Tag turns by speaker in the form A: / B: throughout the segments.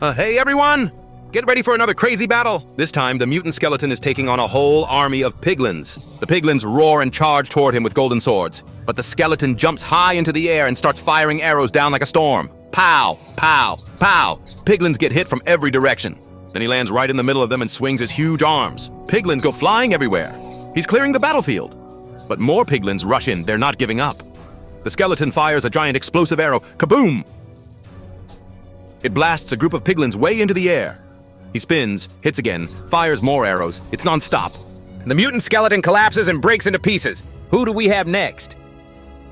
A: Hey everyone! Get ready for another crazy battle! This time, the mutant skeleton is taking on a whole army of piglins. The piglins roar and charge toward him with golden swords, but the skeleton jumps high into the air and starts firing arrows down like a storm. Pow! Pow! Pow! Piglins get hit from every direction. Then he lands right in the middle of them and swings his huge arms. Piglins go flying everywhere. He's clearing the battlefield. But more piglins rush in, they're not giving up. The skeleton fires a giant explosive arrow. Kaboom! It blasts a group of piglins way into the air. He spins, hits again, fires more arrows. It's non-stop.
B: The mutant skeleton collapses and breaks into pieces. Who do we have next?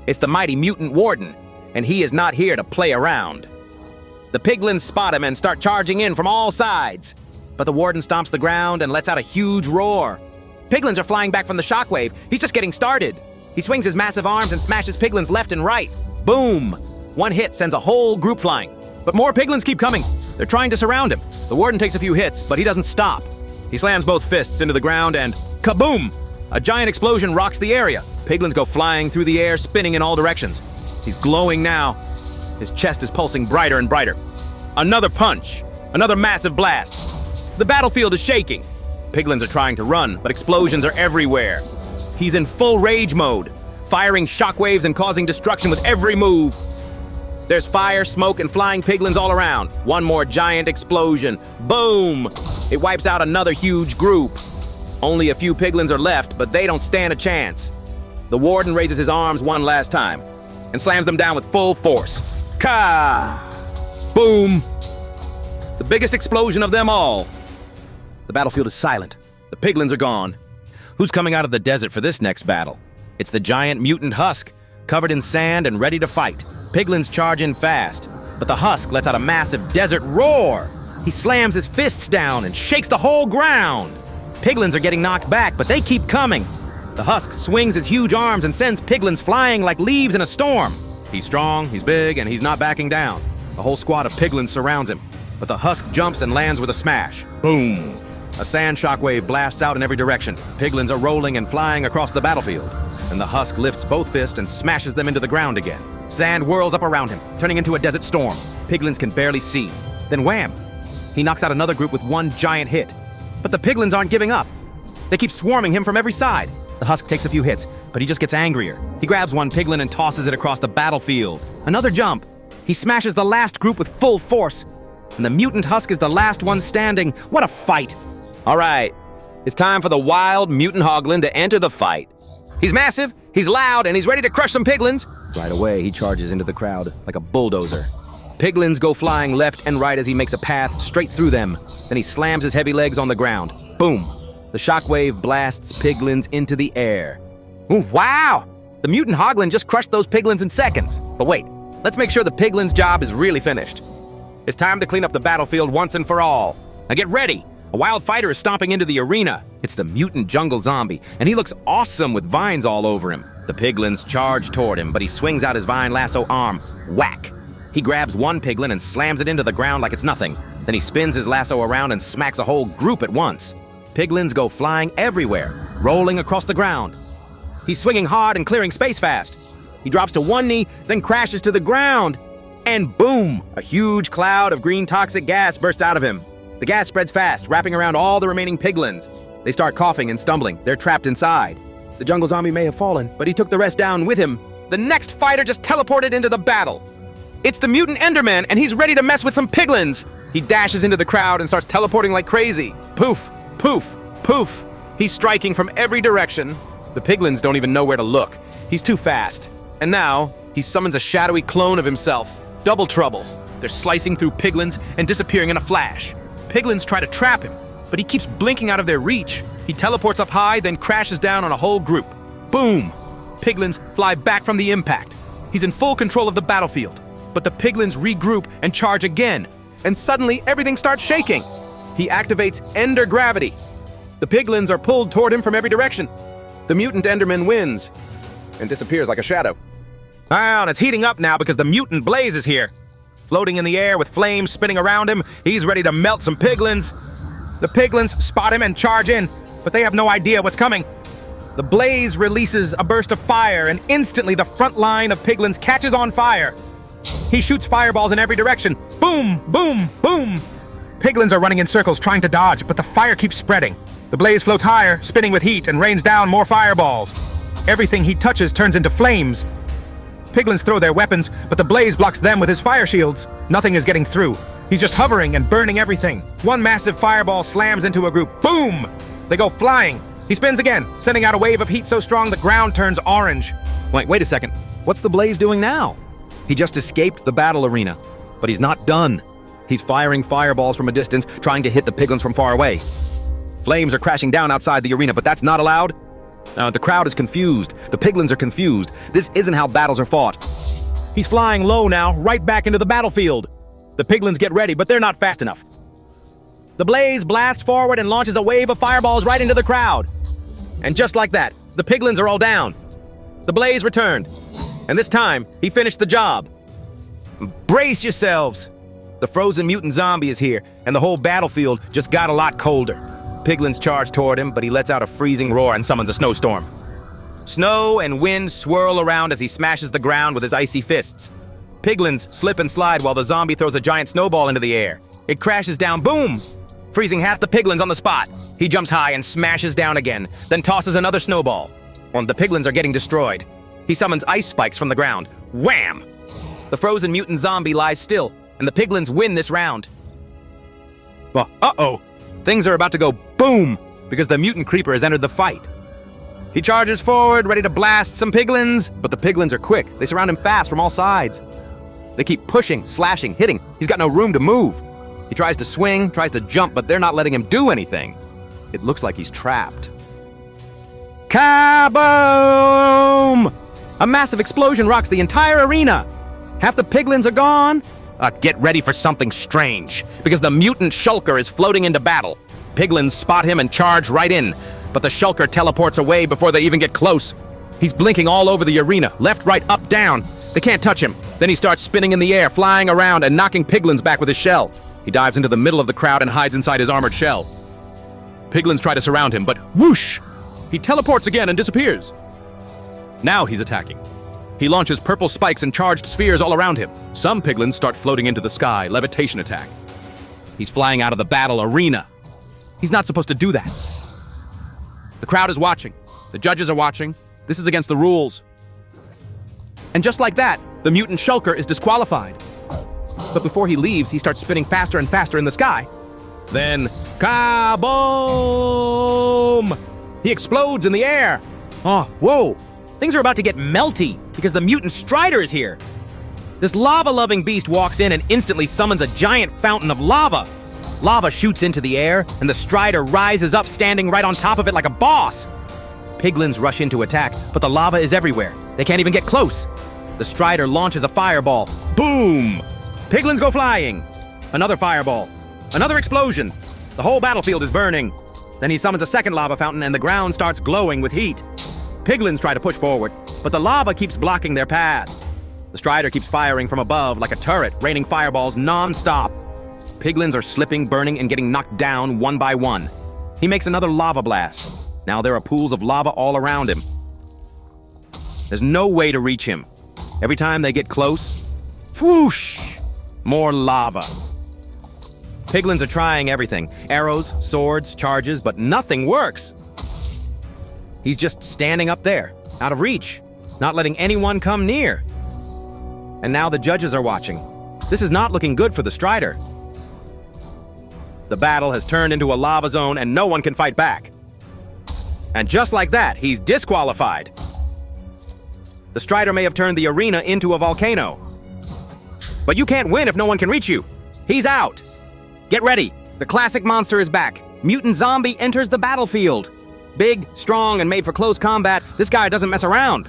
B: It's the mighty mutant warden, and he is not here to play around. The piglins spot him and start charging in from all sides. But the warden stomps the ground and lets out a huge roar. Piglins are flying back from the shockwave. He's just getting started. He swings his massive arms and smashes piglins left and right. Boom! One hit sends a whole group flying. But more piglins keep coming. They're trying to surround him. The warden takes a few hits, but he doesn't stop. He slams both fists into the ground and kaboom! A giant explosion rocks the area. Piglins go flying through the air, spinning in all directions. He's glowing now. His chest is pulsing brighter and brighter. Another punch. Another massive blast. The battlefield is shaking. Piglins are trying to run, but explosions are everywhere. He's in full rage mode, firing shockwaves and causing destruction with every move. There's fire, smoke, and flying piglins all around. One more giant explosion. Boom! It wipes out another huge group. Only a few piglins are left, but they don't stand a chance. The warden raises his arms one last time and slams them down with full force. Ka! Boom! The biggest explosion of them all. The battlefield is silent. The piglins are gone. Who's coming out of the desert for this next battle? It's the giant mutant husk, covered in sand and ready to fight. Piglins charge in fast, but the husk lets out a massive desert roar. He slams his fists down and shakes the whole ground. Piglins are getting knocked back, but they keep coming. The husk swings his huge arms and sends piglins flying like leaves in a storm. He's strong, he's big, and he's not backing down. A whole squad of piglins surrounds him, but the husk jumps and lands with a smash. Boom! A sand shockwave blasts out in every direction. Piglins are rolling and flying across the battlefield, and the husk lifts both fists and smashes them into the ground again. Sand whirls up around him, turning into a desert storm. Piglins can barely see. Then wham! He knocks out another group with one giant hit. But the piglins aren't giving up. They keep swarming him from every side. The husk takes a few hits, but he just gets angrier. He grabs one piglin and tosses it across the battlefield. Another jump. He smashes the last group with full force. And the mutant husk is the last one standing. What a fight! All right, it's time for the wild mutant hoglin to enter the fight. He's massive, he's loud, and he's ready to crush some piglins. Right away, he charges into the crowd like a bulldozer. Piglins go flying left and right as he makes a path straight through them. Then he slams his heavy legs on the ground. Boom! The shockwave blasts piglins into the air. Ooh, wow! The mutant hoglin just crushed those piglins in seconds. But wait, let's make sure the piglins' job is really finished. It's time to clean up the battlefield once and for all. Now get ready! A wild fighter is stomping into the arena. It's the mutant jungle zombie, and he looks awesome with vines all over him. The piglins charge toward him, but he swings out his vine lasso arm. Whack! He grabs one piglin and slams it into the ground like it's nothing. Then he spins his lasso around and smacks a whole group at once. Piglins go flying everywhere, rolling across the ground. He's swinging hard and clearing space fast. He drops to one knee, then crashes to the ground. And boom! A huge cloud of green toxic gas bursts out of him. The gas spreads fast, wrapping around all the remaining piglins. They start coughing and stumbling. They're trapped inside. The jungle zombie may have fallen, but he took the rest down with him. The next fighter just teleported into the battle. It's the mutant enderman, and he's ready to mess with some piglins. He dashes into the crowd and starts teleporting like crazy. Poof, poof, poof. He's striking from every direction. The piglins don't even know where to look. He's too fast. And now, he summons a shadowy clone of himself. Double trouble. They're slicing through piglins and disappearing in a flash. Piglins try to trap him, but he keeps blinking out of their reach. He teleports up high, then crashes down on a whole group. Boom! Piglins fly back from the impact. He's in full control of the battlefield, but the piglins regroup and charge again, and suddenly everything starts shaking. He activates Ender Gravity. The piglins are pulled toward him from every direction. The mutant enderman wins and disappears like a shadow. And it's heating up now because the mutant Blaze is here. Floating in the air with flames spinning around him, he's ready to melt some piglins. The piglins spot him and charge in, but they have no idea what's coming. The Blaze releases a burst of fire, and instantly the front line of piglins catches on fire. He shoots fireballs in every direction. Boom, boom, boom.
C: Piglins are running in circles trying to dodge, but the fire keeps spreading. The blaze floats higher, spinning with heat, and rains down more fireballs. Everything he touches turns into flames. Piglins throw their weapons, but the blaze blocks them with his fire shields. Nothing is getting through. He's just hovering and burning everything. One massive fireball slams into a group. Boom! They go flying. He spins again, sending out a wave of heat so strong the ground turns orange.
A: Wait a second. What's the blaze doing now? He just escaped the battle arena, but he's not done. He's firing fireballs from a distance, trying to hit the piglins from far away. Flames are crashing down outside the arena, but that's not allowed. The crowd is confused. The piglins are confused. This isn't how battles are fought. He's flying low now, right back into the battlefield. The piglins get ready, but they're not fast enough. The blaze blasts forward and launches a wave of fireballs right into the crowd. And just like that, the piglins are all down. The blaze returned, and this time, he finished the job. Brace yourselves! The frozen mutant zombie is here, and the whole battlefield just got a lot colder. Piglins charge toward him, but he lets out a freezing roar and summons a snowstorm. Snow and wind swirl around as he smashes the ground with his icy fists. Piglins slip and slide while the zombie throws a giant snowball into the air. It crashes down, boom! Freezing half the piglins on the spot. He jumps high and smashes down again, then tosses another snowball. The piglins are getting destroyed. He summons ice spikes from the ground. Wham! The frozen mutant zombie lies still, and the piglins win this round. Well, uh-oh! Things are about to go boom, because the mutant creeper has entered the fight. He charges forward, ready to blast some piglins, but the piglins are quick. They surround him fast from all sides. They keep pushing, slashing, hitting. He's got no room to move. He tries to swing, tries to jump, but they're not letting him do anything. It looks like he's trapped. Kaboom! A massive explosion rocks the entire arena. Half the piglins are gone. Get ready for something strange, because the mutant shulker is floating into battle. Piglins spot him and charge right in, but the shulker teleports away before they even get close. He's blinking all over the arena, left, right, up, down. They can't touch him. Then he starts spinning in the air, flying around and knocking piglins back with his shell. He dives into the middle of the crowd and hides inside his armored shell. Piglins try to surround him, but whoosh! He teleports again and disappears. Now he's attacking. He launches purple spikes and charged spheres all around him. Some piglins start floating into the sky, levitation attack. He's flying out of the battle arena. He's not supposed to do that. The crowd is watching. The judges are watching. This is against the rules. And just like that, the mutant shulker is disqualified. But before he leaves, he starts spinning faster and faster in the sky. Then, kaboom! He explodes in the air. Oh, whoa! Things are about to get melty because the mutant strider is here. This lava-loving beast walks in and instantly summons a giant fountain of lava. Lava shoots into the air, and the strider rises up, standing right on top of it like a boss. Piglins rush in to attack, but the lava is everywhere. They can't even get close. The strider launches a fireball. Boom! Piglins go flying. Another fireball. Another explosion. The whole battlefield is burning. Then he summons a second lava fountain, and the ground starts glowing with heat. Piglins try to push forward, but the lava keeps blocking their path. The strider keeps firing from above like a turret, raining fireballs non-stop. Piglins are slipping, burning, and getting knocked down one by one. He makes another lava blast. Now there are pools of lava all around him. There's no way to reach him. Every time they get close, whoosh! More lava. Piglins are trying everything. Arrows, swords, charges, but nothing works. He's just standing up there, out of reach, not letting anyone come near. And now the judges are watching. This is not looking good for the strider. The battle has turned into a lava zone and no one can fight back. And just like that, he's disqualified. The strider may have turned the arena into a volcano. But you can't win if no one can reach you. He's out. Get ready. The classic monster is back. Mutant zombie enters the battlefield. Big, strong, and made for close combat, this guy doesn't mess around.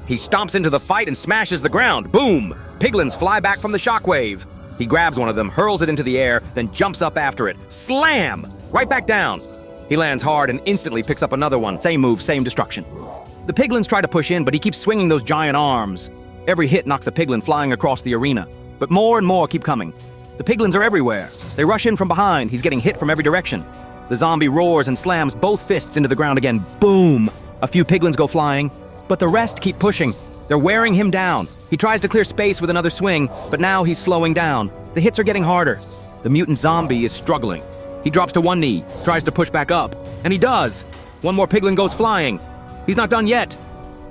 A: He stomps into the fight and smashes the ground. Boom! Piglins fly back from the shockwave. He grabs one of them, hurls it into the air, then jumps up after it. Slam! Right back down. He lands hard and instantly picks up another one. Same move, same destruction. The piglins try to push in, but he keeps swinging those giant arms. Every hit knocks a piglin flying across the arena. But more and more keep coming. The piglins are everywhere. They rush in from behind. He's getting hit from every direction. The zombie roars and slams both fists into the ground again. Boom! A few piglins go flying, but the rest keep pushing. They're wearing him down. He tries to clear space with another swing, but now he's slowing down. The hits are getting harder.
B: The mutant zombie is struggling. He drops to one knee, tries to push back up, and he does. One more piglin goes flying. He's not done yet.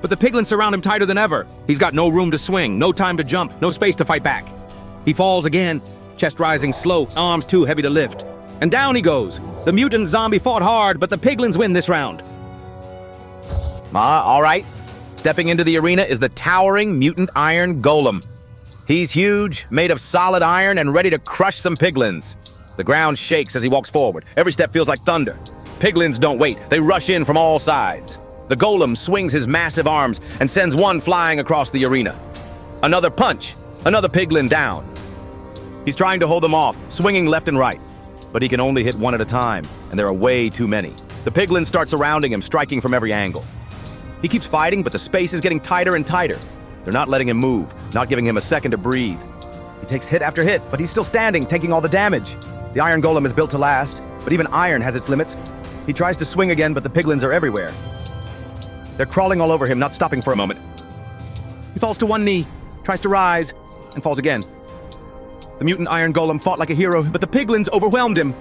B: But the piglins surround him tighter than ever. He's got no room to swing, no time to jump, no space to fight back. He falls again, chest rising slow, arms too heavy to lift. And down he goes. The mutant zombie fought hard, but the piglins win this round. All right. Stepping into the arena is the towering mutant iron golem. He's huge, made of solid iron, and ready to crush some piglins. The ground shakes as he walks forward. Every step feels like thunder. Piglins don't wait. They rush in from all sides. The golem swings his massive arms and sends one flying across the arena. Another punch. Another piglin down. He's trying to hold them off, swinging left and right. But he can only hit one at a time, and there are way too many. The piglins start surrounding him, striking from every angle. He keeps fighting, but the space is getting tighter and tighter. They're not letting him move, not giving him a second to breathe. He takes hit after hit, but he's still standing, taking all the damage. The iron golem is built to last, but even iron has its limits. He tries to swing again, but the piglins are everywhere. They're crawling all over him, not stopping for a moment. He falls to one knee, tries to rise, and falls again. The mutant iron golem fought like a hero, but the piglins overwhelmed him.